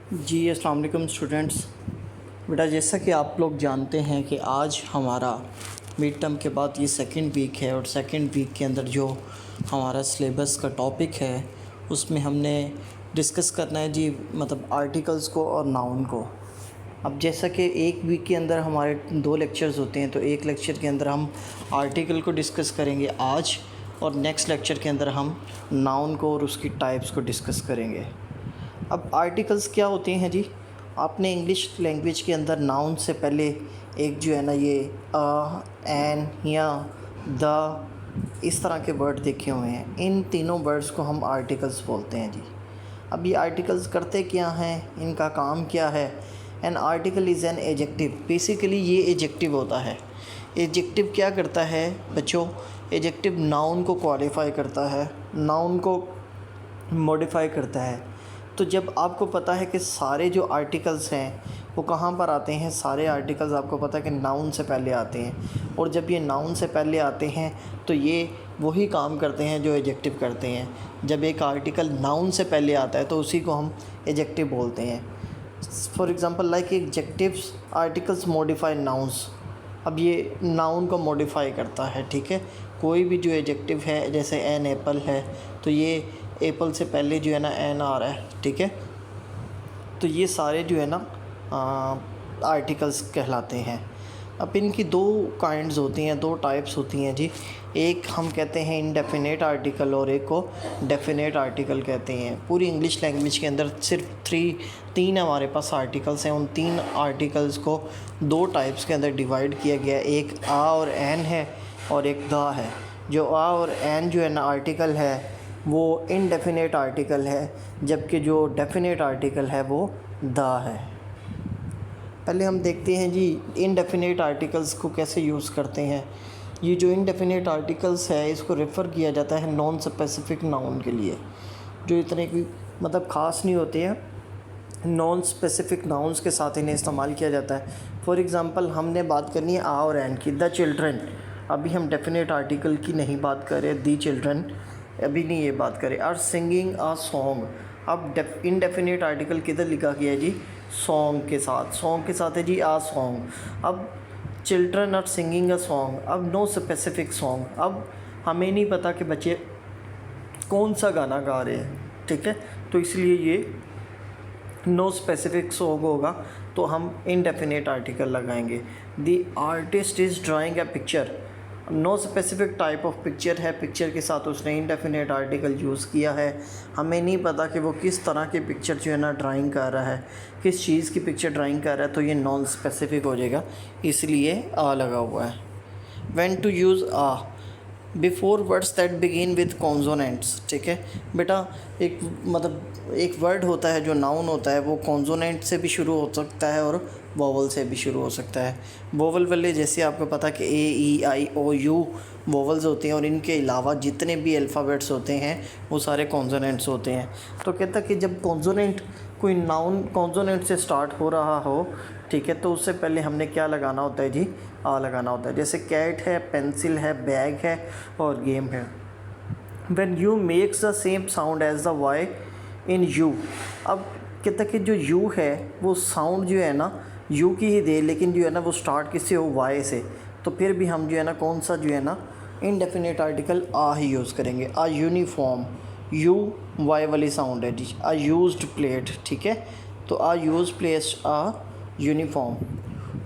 जी अस्सलाम वालेकुम स्टूडेंट्स। बेटा जैसा कि आप लोग जानते हैं कि आज हमारा मिड टर्म के बाद ये सेकंड वीक है और सेकंड वीक के अंदर जो हमारा सिलेबस का टॉपिक है उसमें हमने डिस्कस करना है जी मतलब आर्टिकल्स को और नाउन को। अब जैसा कि एक वीक के अंदर हमारे 2 लेक्चर्स होते हैं तो एक लेक्चर के अंदर हम आर्टिकल को डिस्कस करेंगे आज और नेक्स्ट लेक्चर के अंदर हम नाउन को और उसकी टाइप्स को डिस्कस करेंगे। अब आर्टिकल्स क्या होते हैं जी? आपने इंग्लिश लैंग्वेज के अंदर नाउन से पहले एक जो है ना ये एन या द इस तरह के वर्ड देखे हुए हैं। इन तीनों वर्ड्स को हम आर्टिकल्स बोलते हैं जी। अब ये आर्टिकल्स करते क्या हैं, इनका काम क्या है? An article is an adjective. Basically ये एडजेक्टिव होता है। एडजेक्टिव क्या करता है बच्चों? एडजेक्टिव नाउन को क्वालिफाई करता है, नाउन को मॉडिफाई करता है। तो जब आपको पता है कि सारे जो आर्टिकल्स हैं वो कहाँ पर आते हैं, सारे आर्टिकल्स आपको पता है कि नाउन से पहले आते हैं और जब ये नाउन से पहले आते हैं तो ये वही काम करते हैं जो एडजेक्टिव करते हैं। जब एक आर्टिकल नाउन से पहले आता है तो उसी को हम एडजेक्टिव बोलते हैं। For example like adjectives articles modify nouns. अब ये नाउन को मॉडिफाई करता है, ठीक है। कोई भी जो एडजेक्टिव है जैसे एन एप्पल है तो ये एप्पल से पहले जो है ना एन आ रहा है, ठीक है। तो ये सारे जो है ना आर्टिकल्स कहलाते हैं। अब इनकी 2 काइंड्स होती हैं, 2 टाइप्स होती हैं जी। एक हम कहते हैं इनडेफिनेट आर्टिकल और एक को डेफिनेट आर्टिकल कहते हैं। पूरी इंग्लिश लैंग्वेज के अंदर सिर्फ 3 हमारे पास आर्टिकल्स हैं। उन 3 आर्टिकल्स को 2 टाइप्स के अंदर डिवाइड किया गया। एक आ और एन है और एक द है। जो आ और एन जो है ना आर्टिकल है वो इनडेफिनेट आर्टिकल है, जबकि जो डेफिनेट आर्टिकल है वो द है। पहले हम देखते हैं जी इनडेफिनेट आर्टिकल्स को कैसे यूज़ करते हैं। ये जो इनडेफिनेट आर्टिकल्स है इसको रेफ़र किया जाता है नॉन स्पेसिफिक नाउन के लिए, जो इतने की मतलब ख़ास नहीं होते हैं। नॉन स्पेसिफिक नाउन्स के साथ इन्हें इस्तेमाल किया जाता है। फॉर एग्ज़ाम्पल हमने बात करनी है आ और एन की, द चिल्ड्रन। अभी हम डेफिनेट आर्टिकल की नहीं बात करें, दी चिल्ड्रन अभी नहीं ये बात करें। Are singing a song. अब इनडेफिनेट आर्टिकल किधर लिखा गया है जी? सॉन्ग के साथ। सॉन्ग के साथ है जी आ सॉन्ग। अब children are singing a song. अब नो स्पेसिफिक सॉन्ग। अब हमें नहीं पता कि बच्चे कौन सा गाना गा रहे हैं, ठीक है। तो इसलिए ये नो स्पेसिफिक सॉन्ग होगा तो हम इनडेफिनेट आर्टिकल लगाएंगे। The artist is drawing a picture. No specific type of picture है, पिक्चर के साथ उसने इनडेफिनेट आर्टिकल यूज़ किया है। हमें नहीं पता कि वो किस तरह की पिक्चर जो है ना ड्राइंग कर रहा है, किस चीज़ की पिक्चर ड्राइंग कर रहा है, तो ये नॉन स्पेसिफिक हो जाएगा, इसलिए आ लगा हुआ है। When to use a before words that begin with consonants, ठीक है बेटा। एक मतलब एक वर्ड होता है जो नाउन होता है वो कॉन्सोनेंट से भी शुरू हो सकता है और वोवल से भी शुरू हो सकता है। वोवल वाले जैसे आपको पता कि ए ई आई ओ यू वोवल्स होते हैं और इनके अलावा जितने भी अल्फ़ाबेट्स होते हैं वो सारे कॉन्सोनेंट्स होते हैं। तो कहता कि जब कॉन्सोनेंट कोई नाउन कॉन्सोनेंट से स्टार्ट हो रहा हो, ठीक है, तो उससे पहले हमने क्या लगाना होता है जी? आ लगाना होता है। जैसे कैट है, पेंसिल है, बैग है और गेम है। When you makes the same sound as the Y in you. अब कहता कि जो यू है वो साउंड जो है ना यू की ही दे, लेकिन जो है ना वो स्टार्ट किससे हो? वाई से। तो फिर भी हम जो है ना कौन सा जो है ना इनडेफिनेट आर्टिकल आ ही यूज़ करेंगे। आ यूनिफॉर्म, यू वाई वाली साउंड है जी। आ यूज्ड प्लेट, ठीक है। तो a use place a uniform.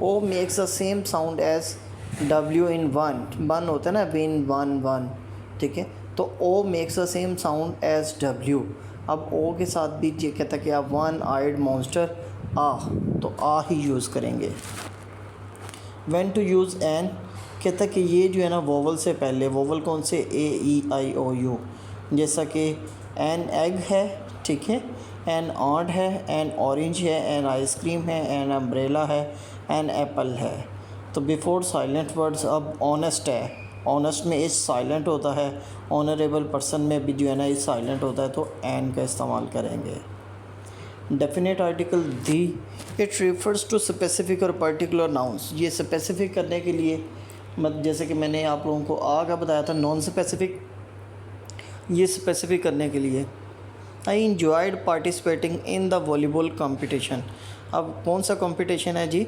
O makes the same sound as W in one. One होता है ना, विन वन वन, ठीक है। तो O makes the same sound as W. अब ओ के साथ भी ये कहता है कि आप वन आइड मॉन्स्टर आ, तो आ ही यूज़ करेंगे। व्हेन टू यूज़ एन, कहता कि ये जो है ना वोवल से पहले, वोवल कौन से? ए ई आई ओ यू। जैसा कि एन एग है, ठीक है, एन ऑड है, एन ऑरेंज है, एन आइसक्रीम है, एन अम्ब्रेला है, एन एप्पल है। तो बिफोर साइलेंट वर्ड्स अब ऑनेस्ट है। ऑनेस्ट में इस साइलेंट होता है, ऑनरेबल पर्सन में भी जो है ना इस साइलेंट होता है, तो एन का इस्तेमाल करेंगे। Definite article the, it refers to specific और पर्टिकुलर नाउन्स। ये स्पेसिफिक करने के लिए जैसे कि मैंने आप लोगों को आ का बताया था नॉन स्पेसिफिक, ये स्पेसिफिक करने के लिए I enjoyed participating in the volleyball competition. अब कौन सा कंपटीशन है जी?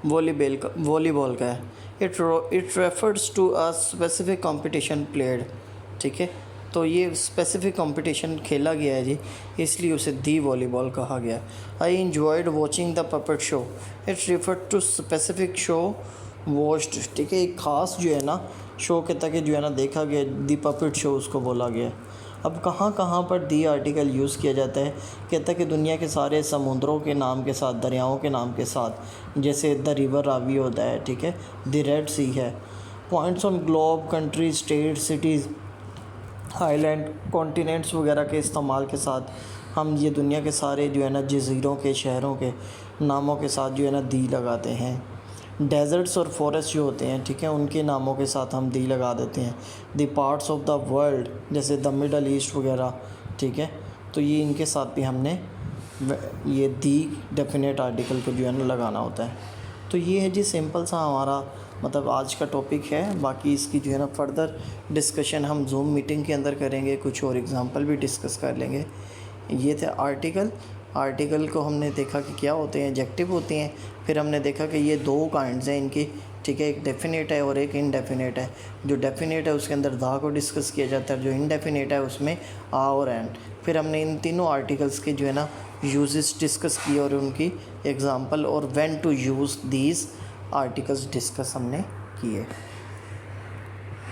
वॉलीबॉल का है। It refers to a specific competition played. ठीक है, तो ये स्पेसिफिक कंपटीशन खेला गया है जी, इसलिए उसे दी वॉलीबॉल कहा गया। I enjoyed watching the puppet show. It refer to specific show watched. ठीक है, एक ख़ास जो है ना शो के तक जो है ना देखा गया, दी पपेट शो उसको बोला गया। अब कहाँ कहाँ पर दी आर्टिकल यूज़ किया जाता है? कहता है कि दुनिया के सारे समुद्रों के नाम के साथ, दरियाओं के नाम के साथ, जैसे द रिवर रावी होता है, ठीक है, द रेड सी है। Points on globe, country, state, cities, island, continents वगैरह के इस्तेमाल के साथ हम ये दुनिया के सारे जो है ना जज़ीरों के, शहरों के नामों के साथ जो है ना दी लगाते हैं। डेजर्ट्स और फॉरेस्ट जो होते हैं, ठीक है, उनके नामों के साथ हम दी लगा देते हैं। The parts of the world, जैसे द मिडल ईस्ट वगैरह, ठीक है, तो ये इनके साथ भी हमने ये दी डेफिनेट आर्टिकल को जो है ना लगाना होता है। तो ये है जी सिंपल सा हमारा मतलब आज का टॉपिक है। बाकी इसकी जो है ना फर्दर डिस्कशन हम जूम मीटिंग के अंदर करेंगे, कुछ और एग्जांपल भी डिस्कस कर लेंगे। ये थे आर्टिकल को हमने देखा कि क्या होते हैं, एडजेक्टिव होते हैं। फिर हमने देखा कि ये दो काइंड्स हैं इनकी, ठीक है, एक डेफिनेट है और एक इनडेफिनेट है। जो डेफिनेट है उसके अंदर दा को डिस्कस किया जाता है, जो इनडेफिनेट है उसमें आ और एंड। फिर हमने इन तीनों आर्टिकल्स के जो है ना यूजेस डिस्कस किए और उनकी एग्जांपल और when to use these articles discuss हमने किए।